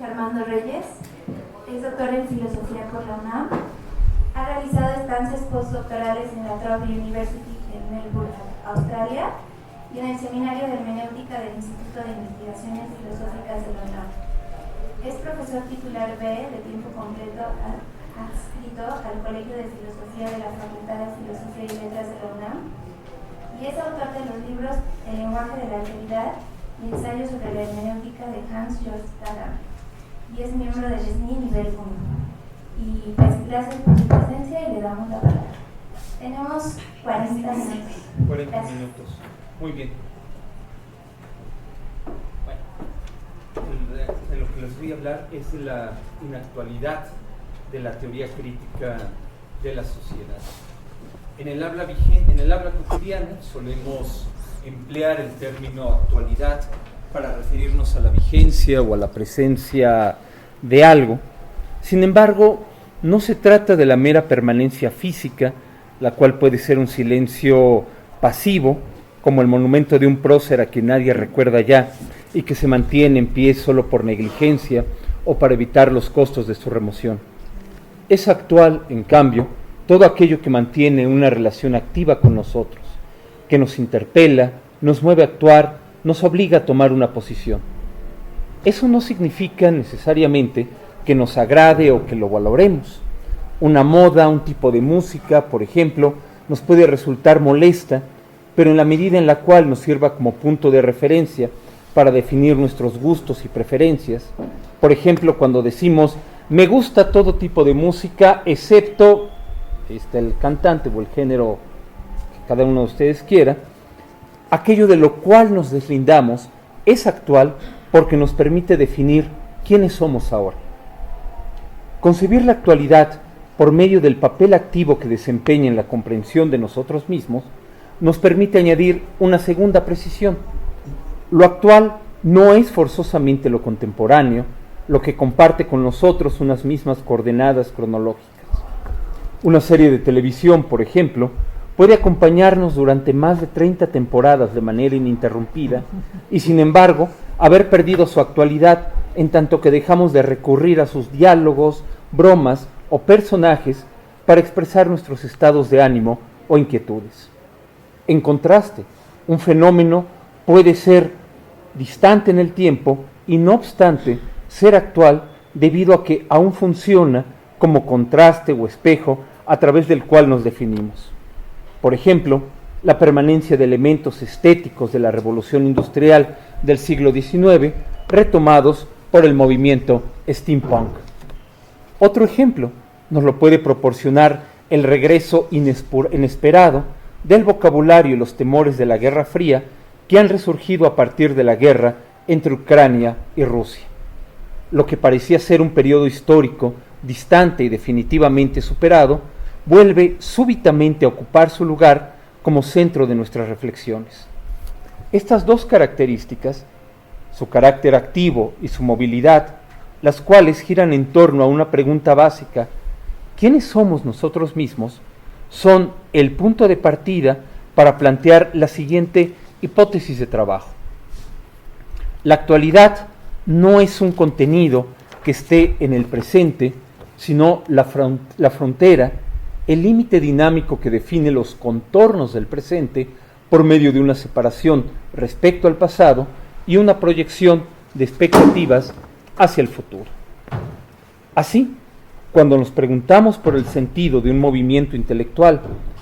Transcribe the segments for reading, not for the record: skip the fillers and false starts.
Armando Reyes, es doctor en filosofía por la UNAM. Ha realizado estancias postdoctorales en la Trowbridge University en Melbourne, Australia, y en el Seminario de Hermenéutica del Instituto de Investigaciones Filosóficas de la UNAM. Es profesor titular B de tiempo completo adscrito al Colegio de Filosofía de la Facultad de Filosofía y Letras de la UNAM, y es autor de los libros El lenguaje de la alteridad y Ensayo sobre la hermenéutica de Hans-Georg Gadamer, y es miembro del SNI nivel 1. Y pues gracias por su presencia y le damos la palabra. Tenemos 40 minutos. 40 gracias. minutos. Muy bien. Bueno, de lo que les voy a hablar es de la inactualidad de la teoría crítica de la sociedad. En el habla cotidiana solemos emplear el término actualidad para referirnos a la vigencia o a la presencia de algo. Sin embargo, no se trata de la mera permanencia física, la cual puede ser un silencio pasivo, como el monumento de un prócer a quien nadie recuerda ya y que se mantiene en pie solo por negligencia o para evitar los costos de su remoción. Es actual, en cambio, todo aquello que mantiene una relación activa con nosotros, que nos interpela, nos mueve a actuar, nos obliga a tomar una posición. Eso no significa necesariamente que nos agrade o que lo valoremos. Una moda, un tipo de música, por ejemplo, nos puede resultar molesta, pero en la medida en la cual nos sirva como punto de referencia para definir nuestros gustos y preferencias, por ejemplo, cuando decimos, me gusta todo tipo de música, excepto el cantante o el género que cada uno de ustedes quiera, aquello de lo cual nos deslindamos es actual porque nos permite definir quiénes somos ahora. Concebir la actualidad por medio del papel activo que desempeña en la comprensión de nosotros mismos nos permite añadir una segunda precisión. Lo actual no es forzosamente lo contemporáneo, lo que comparte con nosotros unas mismas coordenadas cronológicas. Una serie de televisión, por ejemplo, puede acompañarnos durante más de 30 temporadas de manera ininterrumpida y, sin embargo, haber perdido su actualidad en tanto que dejamos de recurrir a sus diálogos, bromas o personajes para expresar nuestros estados de ánimo o inquietudes. En contraste, un fenómeno puede ser distante en el tiempo y, no obstante, ser actual debido a que aún funciona como contraste o espejo a través del cual nos definimos. Por ejemplo, la permanencia de elementos estéticos de la revolución industrial del siglo XIX, retomados por el movimiento steampunk. Otro ejemplo nos lo puede proporcionar el regreso inesperado del vocabulario y los temores de la Guerra Fría que han resurgido a partir de la guerra entre Ucrania y Rusia. Lo que parecía ser un periodo histórico distante y definitivamente superado, vuelve súbitamente a ocupar su lugar como centro de nuestras reflexiones. Estas dos características, su carácter activo y su movilidad, las cuales giran en torno a una pregunta básica, ¿quiénes somos nosotros mismos?, son el punto de partida para plantear la siguiente hipótesis de trabajo. La actualidad no es un contenido que esté en el presente, sino la frontera, el límite dinámico que define los contornos del presente por medio de una separación respecto al pasado y una proyección de expectativas hacia el futuro. Así, cuando nos preguntamos por el sentido de un movimiento intelectual,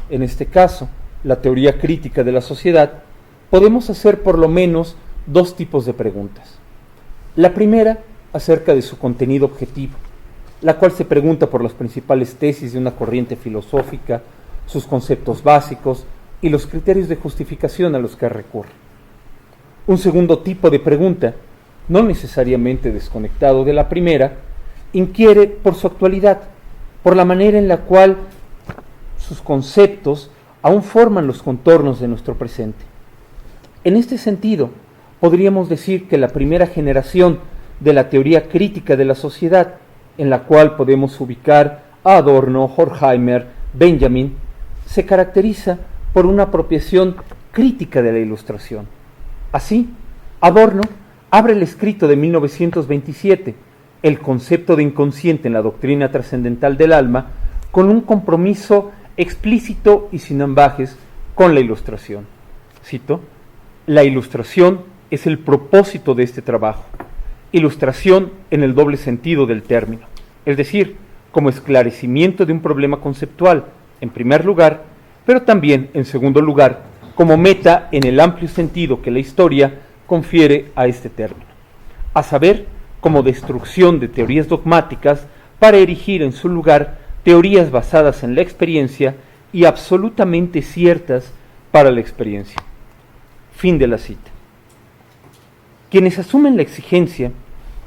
en este caso, la teoría crítica de la sociedad, podemos hacer por lo menos dos tipos de preguntas. La primera, acerca de su contenido objetivo, la cual se pregunta por las principales tesis de una corriente filosófica, sus conceptos básicos y los criterios de justificación a los que recurre. Un segundo tipo de pregunta, no necesariamente desconectado de la primera, inquiere por su actualidad, por la manera en la cual sus conceptos aún forman los contornos de nuestro presente. En este sentido, podríamos decir que la primera generación de la teoría crítica de la sociedad, en la cual podemos ubicar a Adorno, Horkheimer, Benjamin, se caracteriza por una apropiación crítica de la Ilustración. Así, Adorno abre el escrito de 1927, el concepto de inconsciente en la doctrina trascendental del alma con un compromiso explícito y sin ambajes con la ilustración. Cito: la ilustración es el propósito de este trabajo. Ilustración en el doble sentido del término, es decir, como esclarecimiento de un problema conceptual, en primer lugar, pero también, en segundo lugar, como meta en el amplio sentido que la historia confiere a este término, a saber, como destrucción de teorías dogmáticas para erigir en su lugar teorías basadas en la experiencia y absolutamente ciertas para la experiencia. Fin de la cita. Quienes asumen la exigencia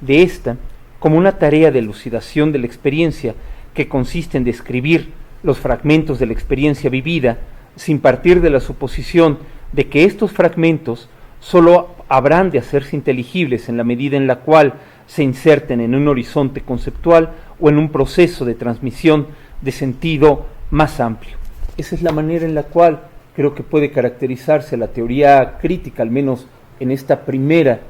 de esta como una tarea de elucidación de la experiencia que consiste en describir los fragmentos de la experiencia vivida sin partir de la suposición de que estos fragmentos sólo habrán de hacerse inteligibles en la medida en la cual se inserten en un horizonte conceptual o en un proceso de transmisión de sentido más amplio. Esa es la manera en la cual creo que puede caracterizarse la teoría crítica, al menos en esta primera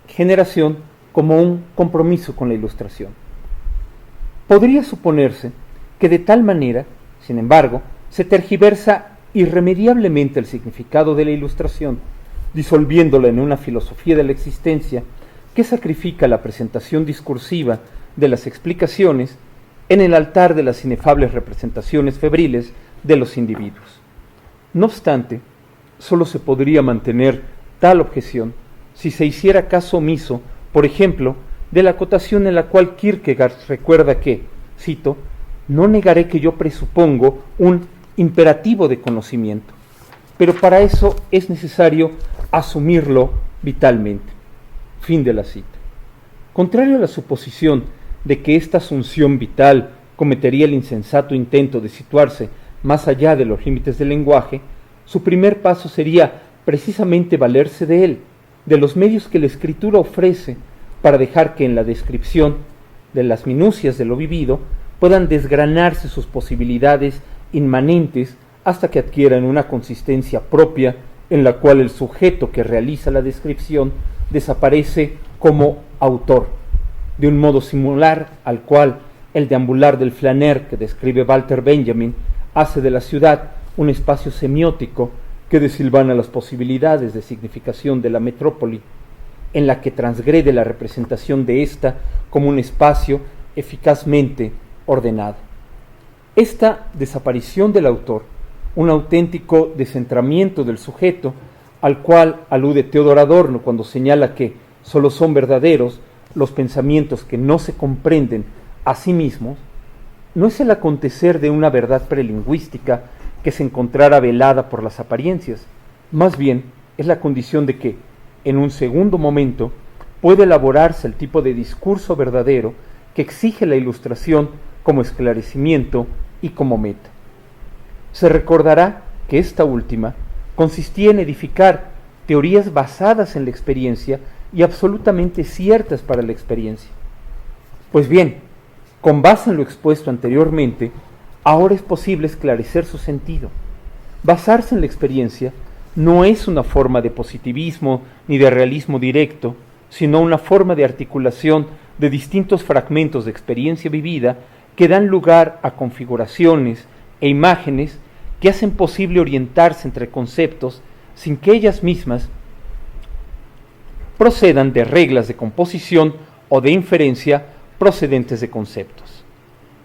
generación, como un compromiso con la ilustración. Podría suponerse que de tal manera, sin embargo, se tergiversa irremediablemente el significado de la ilustración, disolviéndola en una filosofía de la existencia que sacrifica la presentación discursiva de las explicaciones en el altar de las inefables representaciones febriles de los individuos. No obstante, solo se podría mantener tal objeción si se hiciera caso omiso, por ejemplo, de la acotación en la cual Kierkegaard recuerda que, cito, no negaré que yo presupongo un imperativo de conocimiento, pero para eso es necesario asumirlo vitalmente. Fin de la cita. Contrario a la suposición de que esta asunción vital cometería el insensato intento de situarse más allá de los límites del lenguaje, su primer paso sería precisamente valerse de él, de los medios que la escritura ofrece para dejar que en la descripción de las minucias de lo vivido puedan desgranarse sus posibilidades inmanentes hasta que adquieran una consistencia propia en la cual el sujeto que realiza la descripción desaparece como autor, de un modo similar al cual el deambular del flaner que describe Walter Benjamin hace de la ciudad un espacio semiótico que desilvana las posibilidades de significación de la metrópoli, en la que transgrede la representación de ésta como un espacio eficazmente ordenado. Esta desaparición del autor, un auténtico descentramiento del sujeto, al cual alude Theodor Adorno cuando señala que solo son verdaderos los pensamientos que no se comprenden a sí mismos, no es el acontecer de una verdad prelingüística que se encontrara velada por las apariencias, más bien es la condición de que, en un segundo momento, puede elaborarse el tipo de discurso verdadero que exige la ilustración como esclarecimiento y como meta. Se recordará que esta última consistía en edificar teorías basadas en la experiencia y absolutamente ciertas para la experiencia. Pues bien, con base en lo expuesto anteriormente, ahora es posible esclarecer su sentido. Basarse en la experiencia no es una forma de positivismo ni de realismo directo, sino una forma de articulación de distintos fragmentos de experiencia vivida que dan lugar a configuraciones e imágenes que hacen posible orientarse entre conceptos sin que ellas mismas procedan de reglas de composición o de inferencia procedentes de conceptos.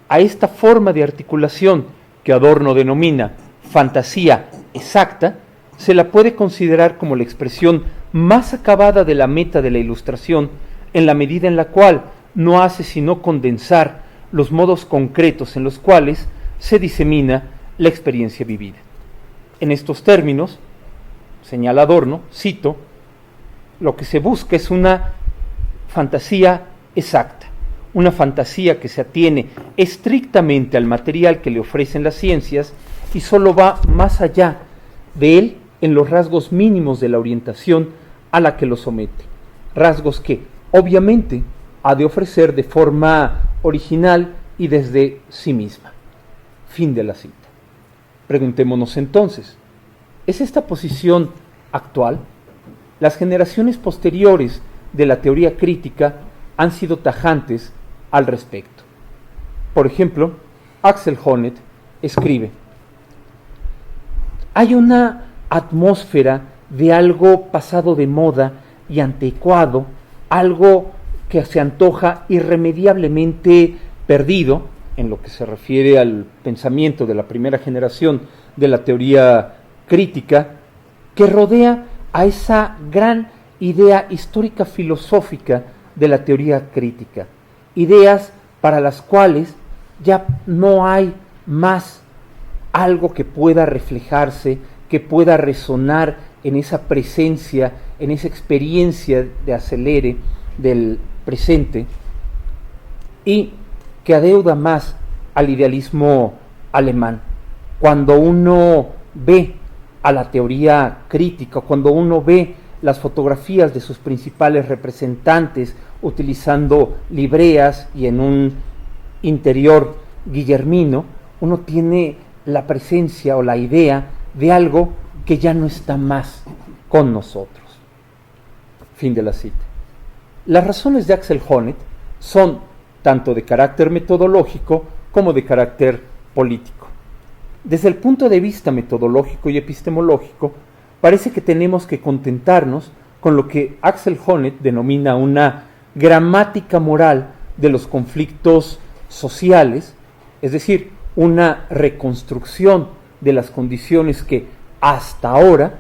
A esta forma de articulación, que Adorno denomina fantasía exacta, se la puede considerar como la expresión más acabada de la meta de la ilustración, en la medida en la cual no hace sino condensar los modos concretos en los cuales se disemina la experiencia vivida. En estos términos, señala Adorno, cito, lo que se busca es una fantasía exacta, una fantasía que se atiene estrictamente al material que le ofrecen las ciencias y solo va más allá de él en los rasgos mínimos de la orientación a la que lo somete, rasgos que, obviamente, ha de ofrecer de forma original y desde sí misma. Fin de la cita. Preguntémonos entonces, ¿es esta posición actual? Las generaciones posteriores de la teoría crítica han sido tajantes al respecto. Por ejemplo, Axel Honneth escribe: hay una atmósfera de algo pasado de moda y anticuado, algo que se antoja irremediablemente perdido en lo que se refiere al pensamiento de la primera generación de la teoría crítica, que rodea a esa gran idea histórica filosófica de la teoría crítica, ideas para las cuales ya no hay más algo que pueda reflejarse, que pueda resonar en esa presencia, en esa experiencia de acelere del presente, y que adeuda más al idealismo alemán. Cuando uno ve a la teoría crítica, cuando uno ve las fotografías de sus principales representantes utilizando libreas y en un interior guillermino, uno tiene la presencia o la idea de algo que ya no está más con nosotros. Fin de la cita. Las razones de Axel Honneth son tanto de carácter metodológico como de carácter político. Desde el punto de vista metodológico y epistemológico, parece que tenemos que contentarnos con lo que Axel Honneth denomina una gramática moral de los conflictos sociales, es decir, una reconstrucción de las condiciones que hasta ahora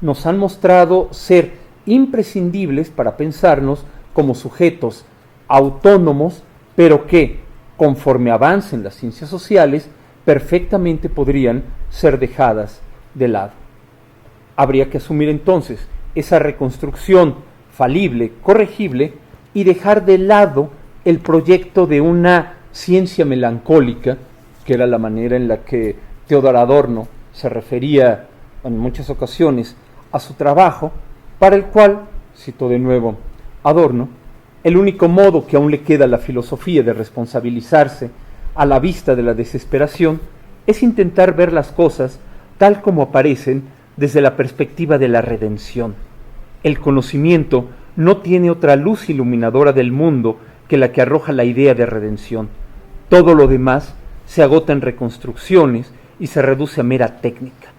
nos han mostrado ser imprescindibles para pensarnos como sujetos autónomos, pero que, conforme avancen las ciencias sociales, perfectamente podrían ser dejadas de lado. Habría que asumir entonces esa reconstrucción falible, corregible, y dejar de lado el proyecto de una ciencia melancólica, que era la manera en la que Theodor Adorno se refería en muchas ocasiones a su trabajo, para el cual, cito de nuevo Adorno, el único modo que aún le queda a la filosofía de responsabilizarse a la vista de la desesperación es intentar ver las cosas tal como aparecen desde la perspectiva de la redención. El conocimiento no tiene otra luz iluminadora del mundo que la que arroja la idea de redención. Todo lo demás se agota en reconstrucciones y se reduce a mera técnica.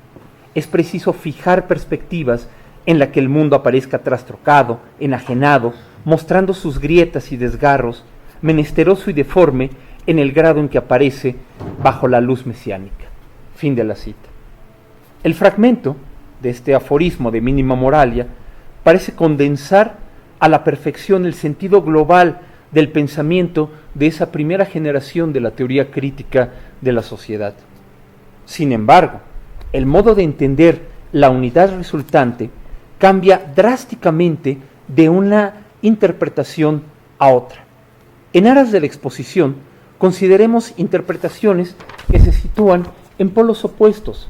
Es preciso fijar perspectivas en la que el mundo aparezca trastrocado, enajenado, mostrando sus grietas y desgarros, menesteroso y deforme en el grado en que aparece bajo la luz mesiánica. Fin de la cita. El fragmento de este aforismo de Mínima Moralia parece condensar a la perfección el sentido global del pensamiento de esa primera generación de la teoría crítica de la sociedad. Sin embargo, el modo de entender la unidad resultante cambia drásticamente de una interpretación a otra. En aras de la exposición, consideremos interpretaciones que se sitúan en polos opuestos.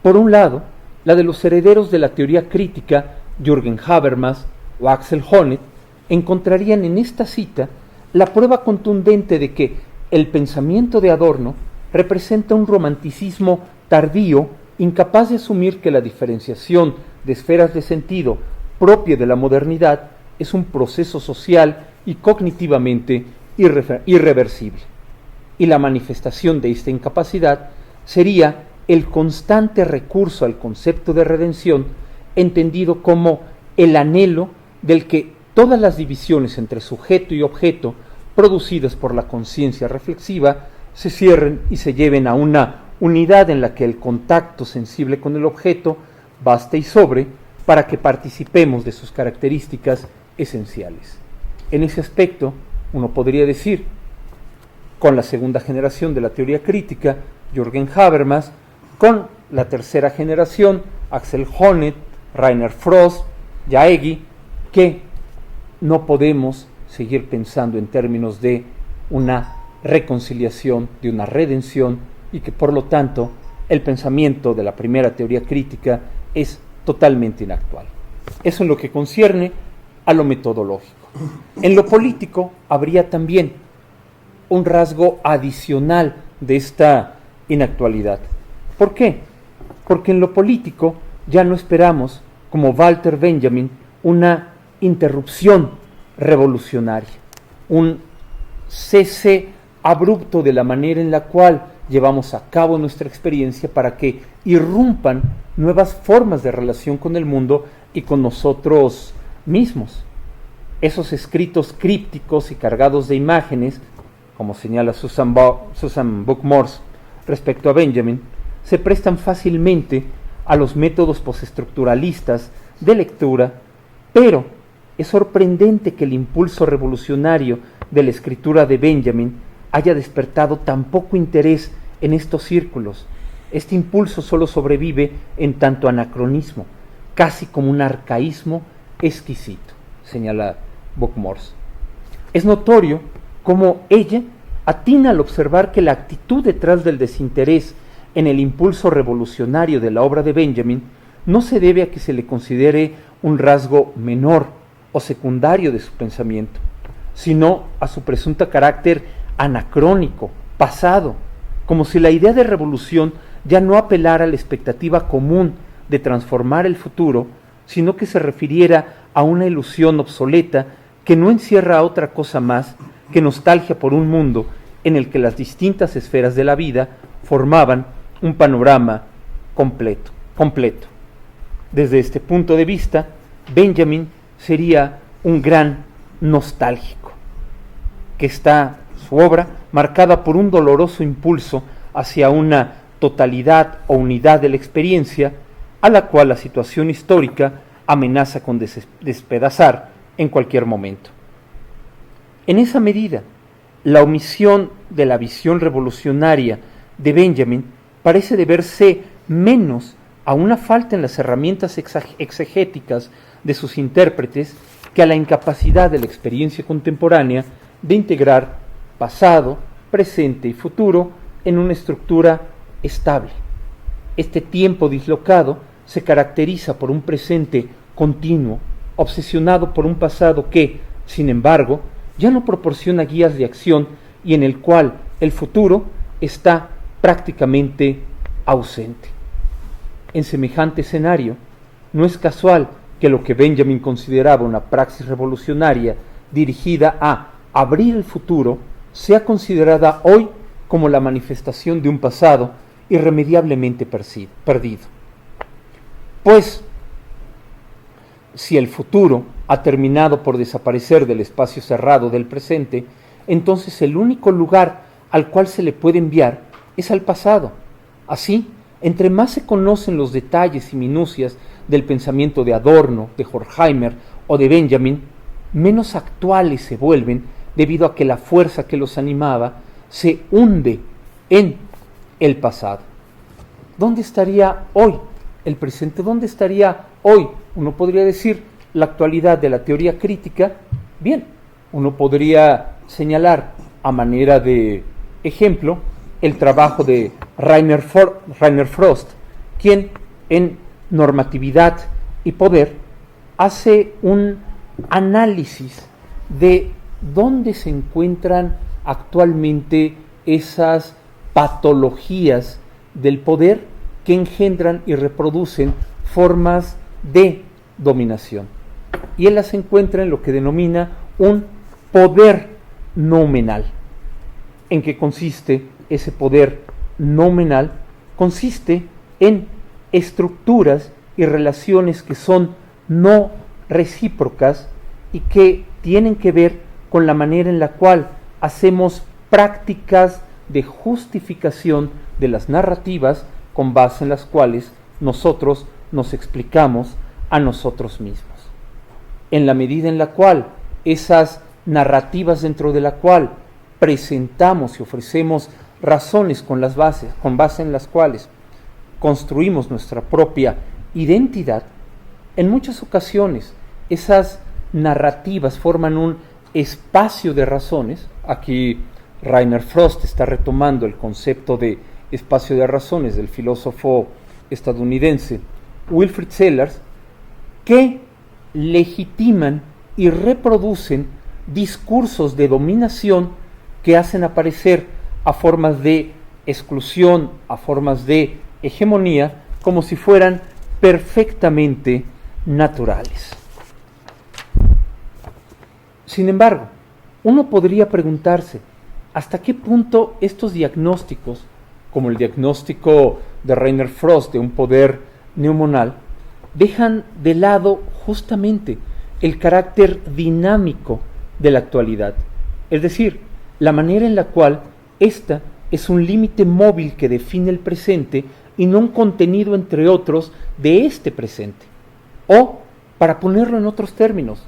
Por un lado, la de los herederos de la teoría crítica, Jürgen Habermas o Axel Honneth, encontrarían en esta cita la prueba contundente de que el pensamiento de Adorno representa un romanticismo tardío, incapaz de asumir que la diferenciación de esferas de sentido propia de la modernidad es un proceso social y cognitivamente irreversible. Y la manifestación de esta incapacidad sería el constante recurso al concepto de redención, entendido como el anhelo del que todas las divisiones entre sujeto y objeto producidas por la conciencia reflexiva se cierren y se lleven a una unidad en la que el contacto sensible con el objeto baste y sobre para que participemos de sus características esenciales. En ese aspecto, uno podría decir, con la segunda generación de la teoría crítica, Jürgen Habermas, con la tercera generación, Axel Honneth, Rainer Frost, Jaeggi, que no podemos seguir pensando en términos de una reconciliación, de una redención, y que por lo tanto el pensamiento de la primera teoría crítica es totalmente inactual. Eso en lo que concierne a lo metodológico. En lo político habría también un rasgo adicional de esta inactualidad. ¿Por qué? Porque en lo político ya no esperamos, como Walter Benjamin, una interrupción revolucionaria. un cese abrupto de la manera en la cual llevamos a cabo nuestra experiencia para que irrumpan nuevas formas de relación con el mundo y con nosotros mismos. Esos escritos crípticos y cargados de imágenes, como señala Susan Buck-Morss respecto a Benjamin, se prestan fácilmente a los métodos postestructuralistas de lectura, pero es sorprendente que el impulso revolucionario de la escritura de Benjamin haya despertado tan poco interés en estos círculos. Este impulso solo sobrevive en tanto anacronismo, casi como un arcaísmo exquisito, señala Buck-Morss. Es notorio cómo ella atina al observar que la actitud detrás del desinterés en el impulso revolucionario de la obra de Benjamin no se debe a que se le considere un rasgo menor o secundario de su pensamiento, sino a su presunto carácter anacrónico, pasado, como si la idea de revolución ya no apelara a la expectativa común de transformar el futuro, sino que se refiriera a una ilusión obsoleta que no encierra otra cosa más que nostalgia por un mundo en el que las distintas esferas de la vida formaban un panorama completo. Desde este punto de vista, Benjamin sería un gran nostálgico, que está su obra marcada por un doloroso impulso hacia una totalidad o unidad de la experiencia, a la cual la situación histórica amenaza con despedazar en cualquier momento. En esa medida, la omisión de la visión revolucionaria de Benjamin parece deberse menos a una falta en las herramientas exegéticas de sus intérpretes que a la incapacidad de la experiencia contemporánea de integrar pasado, presente y futuro en una estructura estable. Este tiempo dislocado se caracteriza por un presente continuo, obsesionado por un pasado que, sin embargo, ya no proporciona guías de acción y en el cual el futuro está prácticamente ausente. En semejante escenario, no es casual que lo que Benjamin consideraba una praxis revolucionaria dirigida a abrir el futuro sea considerada hoy como la manifestación de un pasado irremediablemente perdido. Pues, si el futuro ha terminado por desaparecer del espacio cerrado del presente, entonces el único lugar al cual se le puede enviar es al pasado. Así, entre más se conocen los detalles y minucias del pensamiento de Adorno, de Horkheimer o de Benjamin, menos actuales se vuelven debido a que la fuerza que los animaba se hunde en el pasado. ¿Dónde estaría hoy el presente? ¿Dónde estaría hoy, uno podría decir, la actualidad de la teoría crítica? Bien, uno podría señalar a manera de ejemplo el trabajo de Rainer Frost, quien en Normatividad y Poder hace un análisis de dónde se encuentran actualmente esas patologías del poder que engendran y reproducen formas de dominación. Y él las encuentra en lo que denomina un poder nominal. ¿En qué consiste ese poder nominal? Consiste en estructuras y relaciones que son no recíprocas y que tienen que ver con la manera en la cual hacemos prácticas de justificación de las narrativas con base en las cuales nosotros nos explicamos a nosotros mismos. En la medida en la cual esas narrativas dentro de la cual presentamos y ofrecemos razones con base en las cuales construimos nuestra propia identidad, en muchas ocasiones esas narrativas forman un espacio de razones. Aquí Rainer Frost está retomando el concepto de espacio de razones del filósofo estadounidense Wilfrid Sellars, que legitiman y reproducen discursos de dominación que hacen aparecer a formas de exclusión, a formas de hegemonía, como si fueran perfectamente naturales. Sin embargo, uno podría preguntarse hasta qué punto estos diagnósticos, como el diagnóstico de Rainer Frost de un poder neumonal, dejan de lado justamente el carácter dinámico de la actualidad, es decir, la manera en la cual ésta es un límite móvil que define el presente y no un contenido, entre otros, de este presente. O, para ponerlo en otros términos,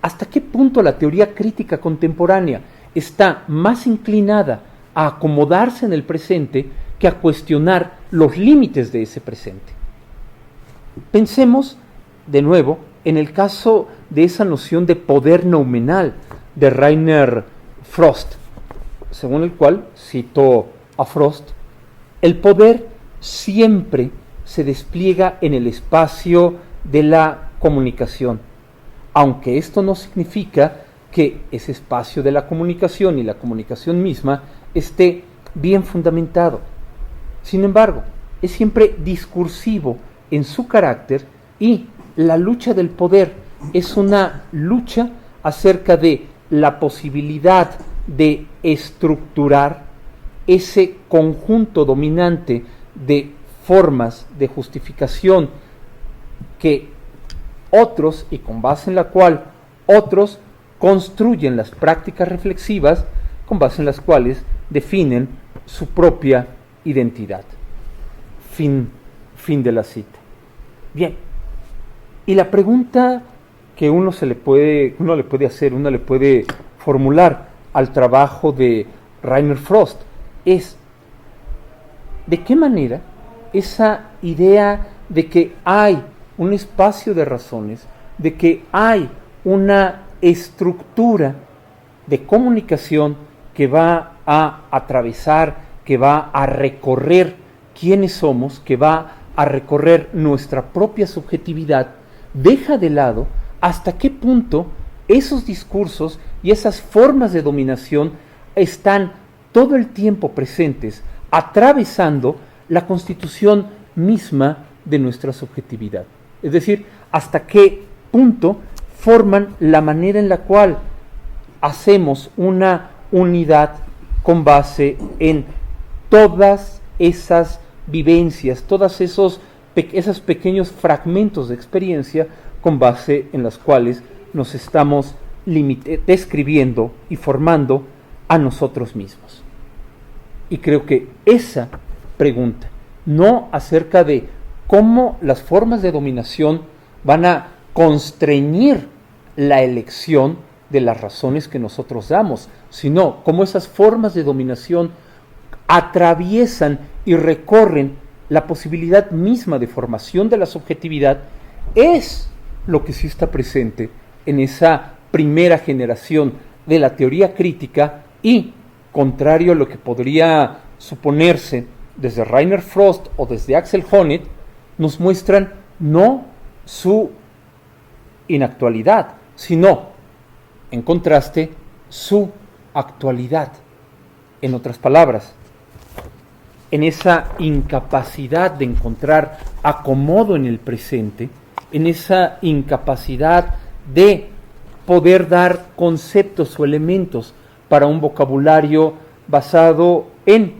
¿hasta qué punto la teoría crítica contemporánea está más inclinada a acomodarse en el presente que a cuestionar los límites de ese presente? Pensemos, de nuevo, en el caso de esa noción de poder noumenal de Rainer Frost, según el cual, cito a Frost, el poder siempre se despliega en el espacio de la comunicación, aunque esto no significa que ese espacio de la comunicación y la comunicación misma esté bien fundamentado. Sin embargo, es siempre discursivo en su carácter y la lucha del poder es una lucha acerca de la posibilidad de estructurar ese conjunto dominante de formas de justificación que otros, y con base en la cual otros construyen las prácticas reflexivas con base en las cuales definen su propia identidad. Fin de la cita. Bien, y la pregunta que uno le puede formular al trabajo de Rainer Frost es: ¿de qué manera esa idea de que hay un espacio de razones, de que hay una estructura de comunicación que va a atravesar, que va a recorrer quiénes somos, que va a recorrer nuestra propia subjetividad, deja de lado hasta qué punto esos discursos y esas formas de dominación están todo el tiempo presentes, atravesando la constitución misma de nuestra subjetividad? Es decir, hasta qué punto forman la manera en la cual hacemos una unidad con base en todas esas vivencias, todos esos pequeños fragmentos de experiencia con base en las cuales nos estamos describiendo y formando a nosotros mismos. Y creo que esa pregunta, no acerca de cómo las formas de dominación van a constreñir la elección de las razones que nosotros damos, sino cómo esas formas de dominación atraviesan y recorren la posibilidad misma de formación de la subjetividad, es lo que sí está presente en esa primera generación de la teoría crítica y, contrario a lo que podría suponerse desde Rainer Frost o desde Axel Honneth, nos muestran no su inactualidad, sino, en contraste, su actualidad. En otras palabras, en esa incapacidad de encontrar acomodo en el presente, en esa incapacidad de poder dar conceptos o elementos para un vocabulario basado en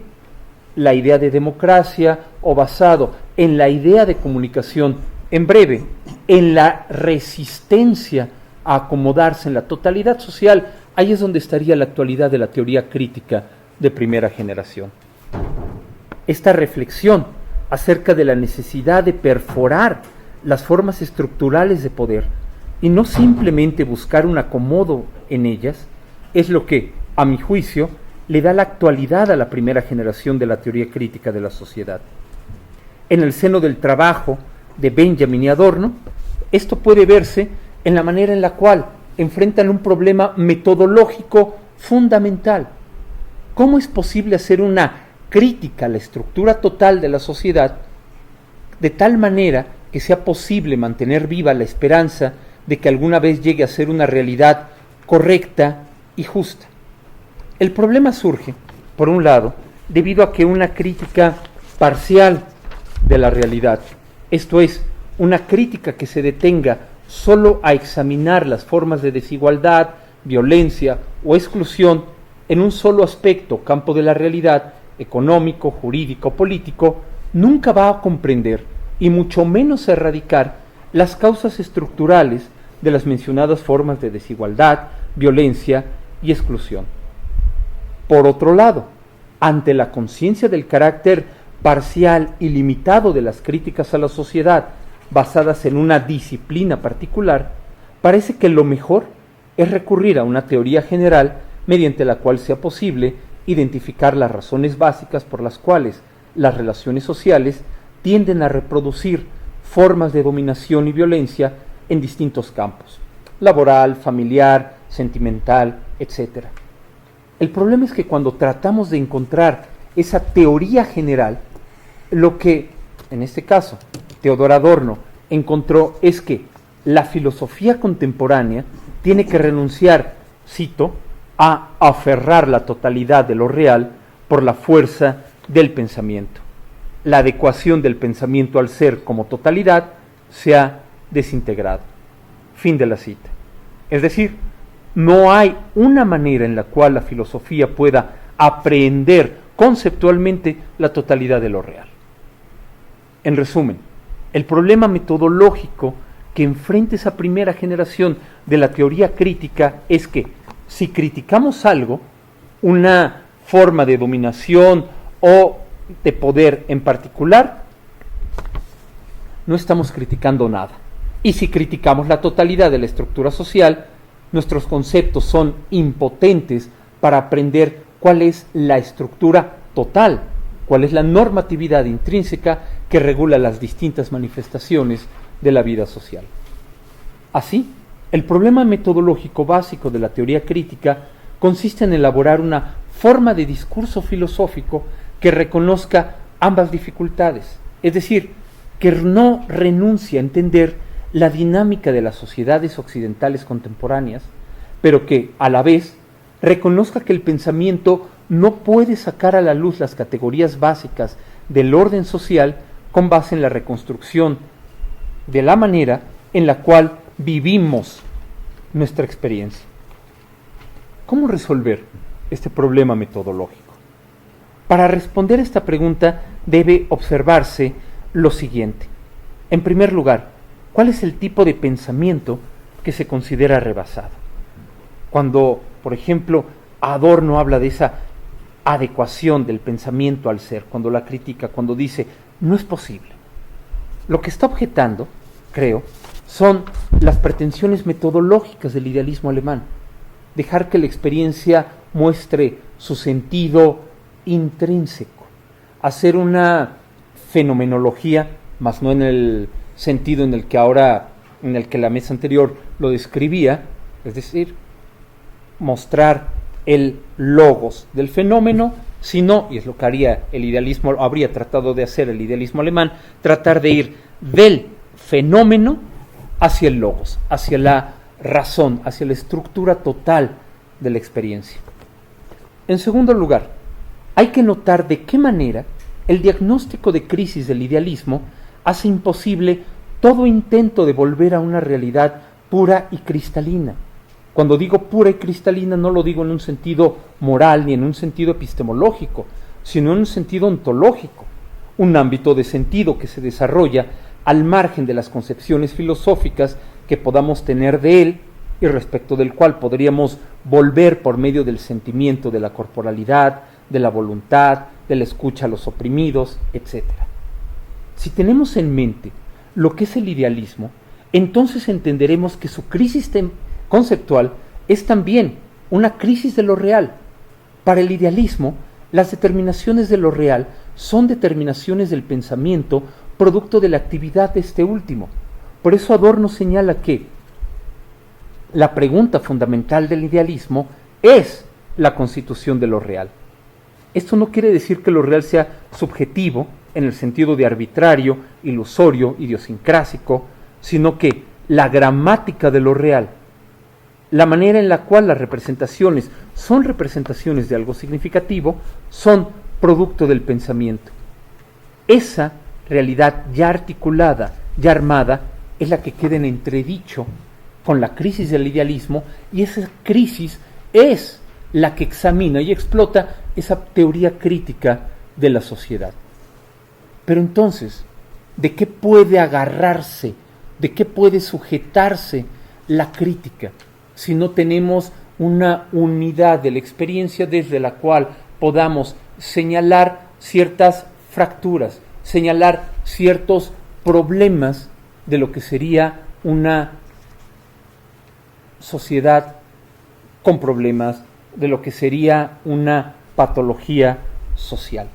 la idea de democracia o basado en la idea de comunicación, en breve, en la resistencia a acomodarse en la totalidad social. Ahí es donde estaría la actualidad de la teoría crítica de primera generación. Esta reflexión acerca de la necesidad de perforar las formas estructurales de poder y no simplemente buscar un acomodo en ellas, es lo que, a mi juicio, le da la actualidad a la primera generación de la teoría crítica de la sociedad. En el seno del trabajo de Benjamin y Adorno, esto puede verse en la manera en la cual enfrentan un problema metodológico fundamental. ¿Cómo es posible hacer una crítica a la estructura total de la sociedad de tal manera que sea posible mantener viva la esperanza de que alguna vez llegue a ser una realidad correcta y justa? El problema surge, por un lado, debido a que una crítica parcial de la realidad, esto es, una crítica que se detenga solo a examinar las formas de desigualdad, violencia o exclusión en un solo aspecto, campo de la realidad, económico, jurídico, político, nunca va a comprender y mucho menos erradicar las causas estructurales de las mencionadas formas de desigualdad, violencia y exclusión. Por otro lado, ante la conciencia del carácter parcial y limitado de las críticas a la sociedad basadas en una disciplina particular, parece que lo mejor es recurrir a una teoría general mediante la cual sea posible identificar las razones básicas por las cuales las relaciones sociales tienden a reproducir formas de dominación y violencia en distintos campos: laboral, familiar, sentimental, etc. El problema es que cuando tratamos de encontrar esa teoría general, lo que, en este caso, Teodor Adorno encontró es que la filosofía contemporánea tiene que renunciar, cito, a aferrar la totalidad de lo real por la fuerza del pensamiento. La adecuación del pensamiento al ser como totalidad se ha desintegrado. Fin de la cita. Es decir, no hay una manera en la cual la filosofía pueda aprehender conceptualmente la totalidad de lo real. En resumen, el problema metodológico que enfrenta esa primera generación de la teoría crítica es que si criticamos algo, una forma de dominación o de poder en particular, no estamos criticando nada. Y si criticamos la totalidad de la estructura social, nuestros conceptos son impotentes para aprender cuál es la estructura total, cuál es la normatividad intrínseca que regula las distintas manifestaciones de la vida social. Así, el problema metodológico básico de la teoría crítica consiste en elaborar una forma de discurso filosófico que reconozca ambas dificultades, es decir, que no renuncie a entender la dinámica de las sociedades occidentales contemporáneas, pero que, a la vez, reconozca que el pensamiento no puede sacar a la luz las categorías básicas del orden social con base en la reconstrucción de la manera en la cual vivimos nuestra experiencia. ¿Cómo resolver este problema metodológico? Para responder a esta pregunta debe observarse lo siguiente. En primer lugar, ¿cuál es el tipo de pensamiento que se considera rebasado? Cuando, por ejemplo, Adorno habla de esa adecuación del pensamiento al ser, cuando la critica, cuando dice, no es posible. Lo que está objetando, creo, son las pretensiones metodológicas del idealismo alemán. Dejar que la experiencia muestre su sentido intrínseco. Hacer una fenomenología, más no en el sentido en el que la mesa anterior lo describía, es decir, mostrar el logos del fenómeno, sino, y es lo que habría tratado de hacer el idealismo alemán, tratar de ir del fenómeno hacia el logos, hacia la razón, hacia la estructura total de la experiencia. En segundo lugar, hay que notar de qué manera el diagnóstico de crisis del idealismo hace imposible todo intento de volver a una realidad pura y cristalina. Cuando digo pura y cristalina no lo digo en un sentido moral ni en un sentido epistemológico, sino en un sentido ontológico, un ámbito de sentido que se desarrolla al margen de las concepciones filosóficas que podamos tener de él y respecto del cual podríamos volver por medio del sentimiento de la corporalidad, de la voluntad, de la escucha a los oprimidos, etc. Si tenemos en mente lo que es el idealismo, entonces entenderemos que su crisis conceptual es también una crisis de lo real. Para el idealismo, las determinaciones de lo real son determinaciones del pensamiento producto de la actividad de este último. Por eso Adorno señala que la pregunta fundamental del idealismo es la constitución de lo real. Esto no quiere decir que lo real sea subjetivo en el sentido de arbitrario, ilusorio, idiosincrásico, sino que la gramática de lo real, la manera en la cual las representaciones son representaciones de algo significativo, son producto del pensamiento. Esa realidad ya articulada, ya armada, es la que queda en entredicho con la crisis del idealismo, y esa crisis es la que examina y explota esa teoría crítica de la sociedad. Pero entonces, ¿de qué puede agarrarse, de qué puede sujetarse la crítica si no tenemos una unidad de la experiencia desde la cual podamos señalar ciertas fracturas, señalar ciertos problemas de lo que sería una sociedad con problemas, de lo que sería una patología social?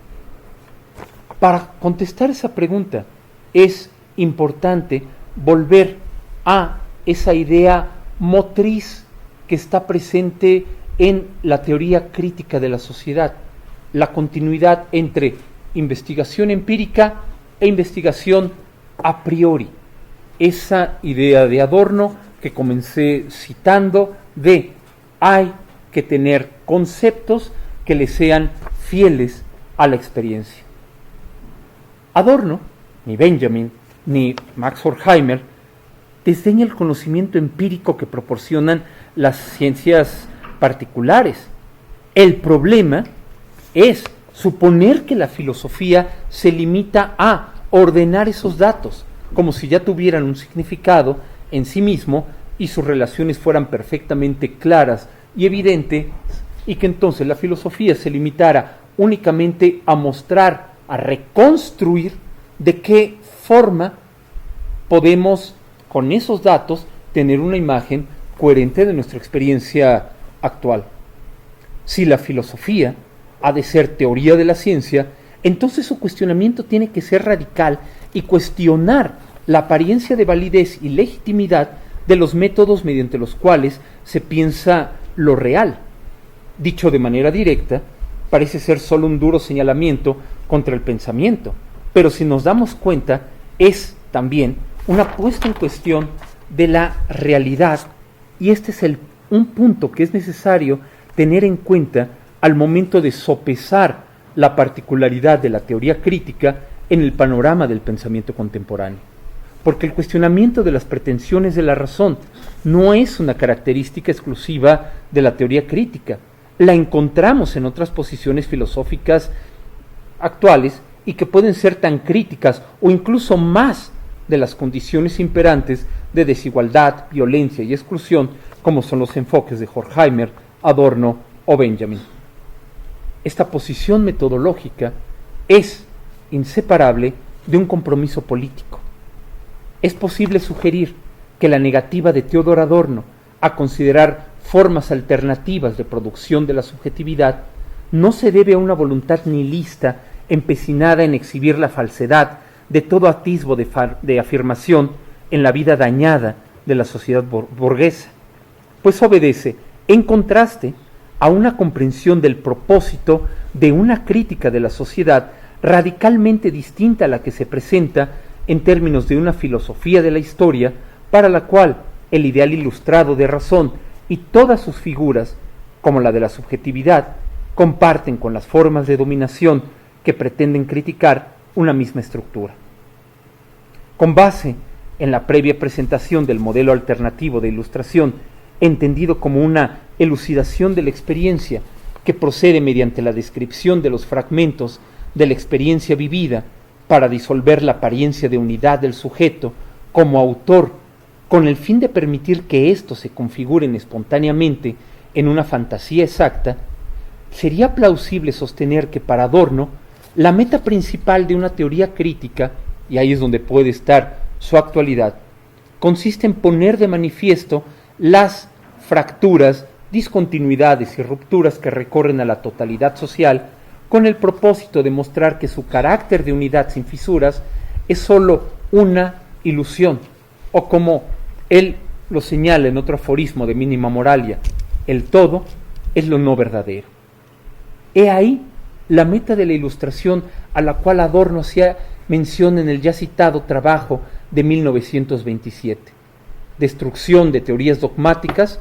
Para contestar esa pregunta es importante volver a esa idea motriz que está presente en la teoría crítica de la sociedad, la continuidad entre investigación empírica e investigación a priori. Esa idea de Adorno que comencé citando de hay que tener conceptos que le sean fieles a la experiencia. Adorno, ni Benjamin, ni Max Horkheimer desdeña el conocimiento empírico que proporcionan las ciencias particulares. El problema es suponer que la filosofía se limita a ordenar esos datos, como si ya tuvieran un significado en sí mismo y sus relaciones fueran perfectamente claras y evidentes, y que entonces la filosofía se limitara únicamente a mostrar, a reconstruir de qué forma podemos, con esos datos, tener una imagen coherente de nuestra experiencia actual. Si la filosofía ha de ser teoría de la ciencia, entonces su cuestionamiento tiene que ser radical y cuestionar la apariencia de validez y legitimidad de los métodos mediante los cuales se piensa lo real. Dicho de manera directa, parece ser solo un duro señalamiento contra el pensamiento, pero si nos damos cuenta, es también una puesta en cuestión de la realidad, y este es un punto que es necesario tener en cuenta al momento de sopesar la particularidad de la teoría crítica en el panorama del pensamiento contemporáneo. Porque el cuestionamiento de las pretensiones de la razón no es una característica exclusiva de la teoría crítica. La encontramos en otras posiciones filosóficas actuales y que pueden ser tan críticas o incluso más de las condiciones imperantes de desigualdad, violencia y exclusión, como son los enfoques de Horkheimer, Adorno o Benjamin. Esta posición metodológica es inseparable de un compromiso político. Es posible sugerir que la negativa de Theodor Adorno a considerar formas alternativas de producción de la subjetividad no se debe a una voluntad nihilista empecinada en exhibir la falsedad de todo atisbo de afirmación en la vida dañada de la sociedad burguesa, pues obedece, en contraste, a una comprensión del propósito de una crítica de la sociedad radicalmente distinta a la que se presenta en términos de una filosofía de la historia para la cual el ideal ilustrado de razón y todas sus figuras, como la de la subjetividad, comparten con las formas de dominación que pretenden criticar una misma estructura. Con base en la previa presentación del modelo alternativo de ilustración, entendido como una elucidación de la experiencia que procede mediante la descripción de los fragmentos de la experiencia vivida para disolver la apariencia de unidad del sujeto como autor, con el fin de permitir que éstos se configuren espontáneamente en una fantasía exacta, sería plausible sostener que para Adorno la meta principal de una teoría crítica, y ahí es donde puede estar su actualidad, consiste en poner de manifiesto las fracturas, discontinuidades y rupturas que recorren a la totalidad social, con el propósito de mostrar que su carácter de unidad sin fisuras es sólo una ilusión, o como él lo señala en otro aforismo de Mínima Moralia, el todo es lo no verdadero. He ahí la meta de la ilustración a la cual Adorno hacía mención en el ya citado trabajo de 1927, destrucción de teorías dogmáticas,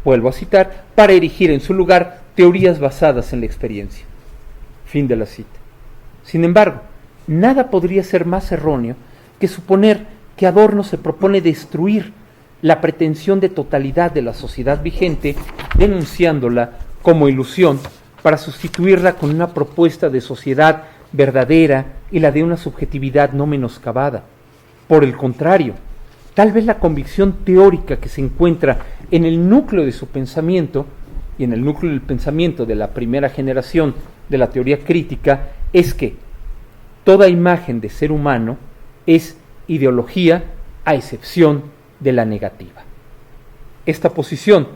vuelvo a citar, para erigir en su lugar teorías basadas en la experiencia. Fin de la cita. Sin embargo, nada podría ser más erróneo que suponer que Adorno se propone destruir la pretensión de totalidad de la sociedad vigente, denunciándola como ilusión para sustituirla con una propuesta de sociedad verdadera y la de una subjetividad no menoscabada. Por el contrario, tal vez la convicción teórica que se encuentra en el núcleo de su pensamiento y en el núcleo del pensamiento de la primera generación de la teoría crítica es que toda imagen de ser humano es ideología a excepción de la negativa. Esta posición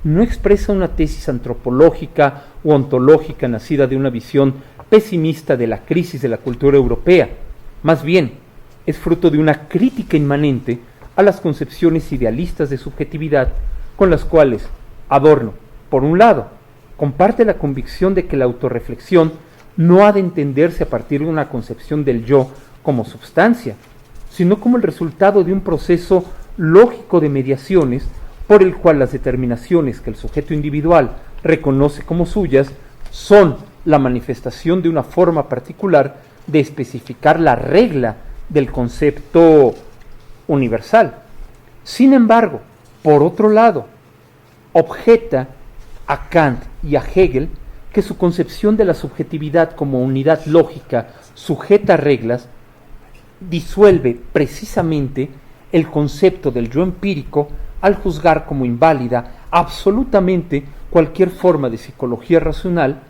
no expresa una tesis antropológica o ontológica nacida de una visión pesimista de la crisis de la cultura europea, más bien es fruto de una crítica inmanente a las concepciones idealistas de subjetividad con las cuales Adorno, por un lado, comparte la convicción de que la autorreflexión no ha de entenderse a partir de una concepción del yo como substancia, sino como el resultado de un proceso lógico de mediaciones por el cual las determinaciones que el sujeto individual reconoce como suyas son la manifestación de una forma particular de especificar la regla del concepto universal. Sin embargo, por otro lado, objeta a Kant y a Hegel que su concepción de la subjetividad como unidad lógica sujeta a reglas disuelve precisamente el concepto del yo empírico al juzgar como inválida absolutamente cualquier forma de psicología racional,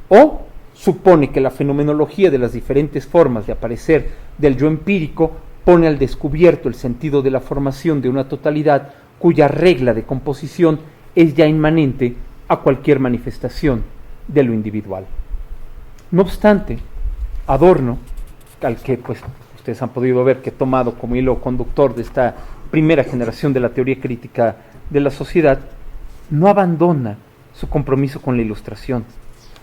o supone que la fenomenología de las diferentes formas de aparecer del yo empírico pone al descubierto el sentido de la formación de una totalidad cuya regla de composición es ya inmanente a cualquier manifestación de lo individual. No obstante, Adorno, al que ustedes han podido ver que he tomado como hilo conductor de esta primera generación de la teoría crítica de la sociedad, no abandona su compromiso con la ilustración.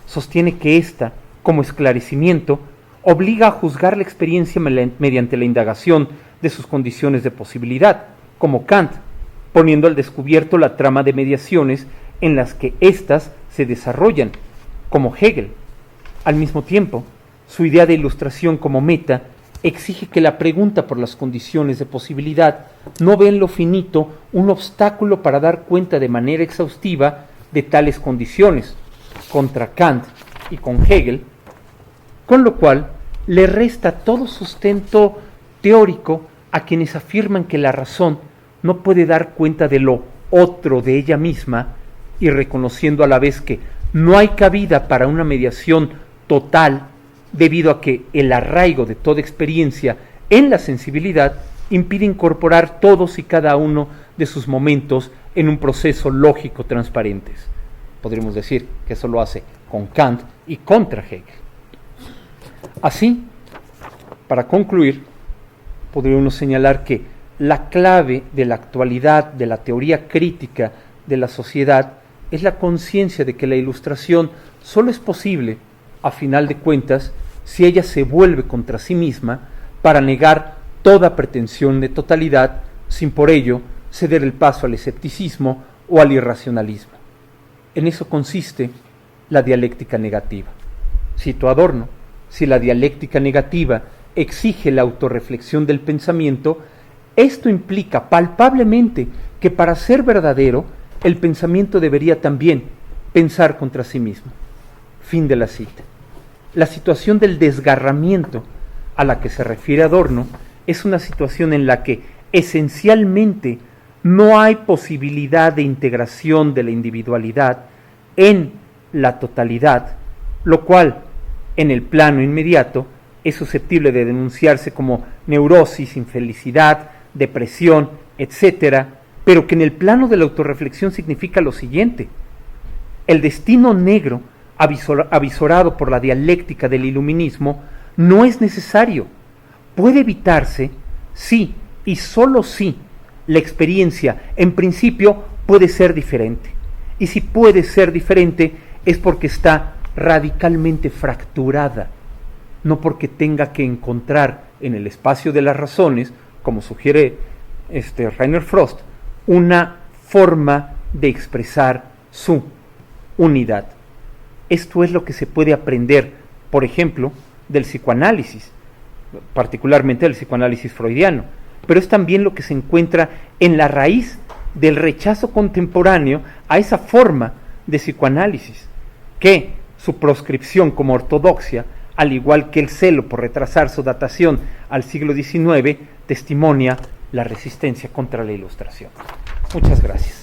Sostiene que ésta, como esclarecimiento, obliga a juzgar la experiencia mediante la indagación de sus condiciones de posibilidad, como Kant, poniendo al descubierto la trama de mediaciones en las que éstas se desarrollan, como Hegel. Al mismo tiempo, su idea de ilustración como meta exige que la pregunta por las condiciones de posibilidad no ve en lo finito un obstáculo para dar cuenta de manera exhaustiva de tales condiciones, contra Kant y con Hegel, con lo cual le resta todo sustento teórico a quienes afirman que la razón no puede dar cuenta de lo otro de ella misma, y reconociendo a la vez que no hay cabida para una mediación total debido a que el arraigo de toda experiencia en la sensibilidad impide incorporar todos y cada uno de sus momentos en un proceso lógico transparentes. Podríamos decir que eso lo hace con Kant y contra Hegel. Así, para concluir, podríamos señalar que la clave de la actualidad de la teoría crítica de la sociedad es la conciencia de que la ilustración solo es posible, a final de cuentas, si ella se vuelve contra sí misma para negar toda pretensión de totalidad, sin por ello ceder el paso al escepticismo o al irracionalismo. En eso consiste la dialéctica negativa. Cito a Adorno: si la dialéctica negativa exige la autorreflexión del pensamiento, esto implica palpablemente que para ser verdadero, el pensamiento debería también pensar contra sí mismo. Fin de la cita. La situación del desgarramiento a la que se refiere Adorno es una situación en la que esencialmente no hay posibilidad de integración de la individualidad en la totalidad, lo cual, en el plano inmediato, es susceptible de denunciarse como neurosis, infelicidad, depresión, etcétera, pero que en el plano de la autorreflexión significa lo siguiente: el destino negro avisorado por la dialéctica del iluminismo no es necesario, puede evitarse si y sólo si la experiencia en principio puede ser diferente, y si puede ser diferente es porque está radicalmente fracturada, no porque tenga que encontrar en el espacio de las razones, como sugiere Rainer Frost, una forma de expresar su unidad. Esto es lo que se puede aprender, por ejemplo, del psicoanálisis, particularmente del psicoanálisis freudiano, pero es también lo que se encuentra en la raíz del rechazo contemporáneo a esa forma de psicoanálisis, que su proscripción como ortodoxia, al igual que el celo por retrasar su datación al siglo XIX, testimonia la resistencia contra la Ilustración. Muchas gracias.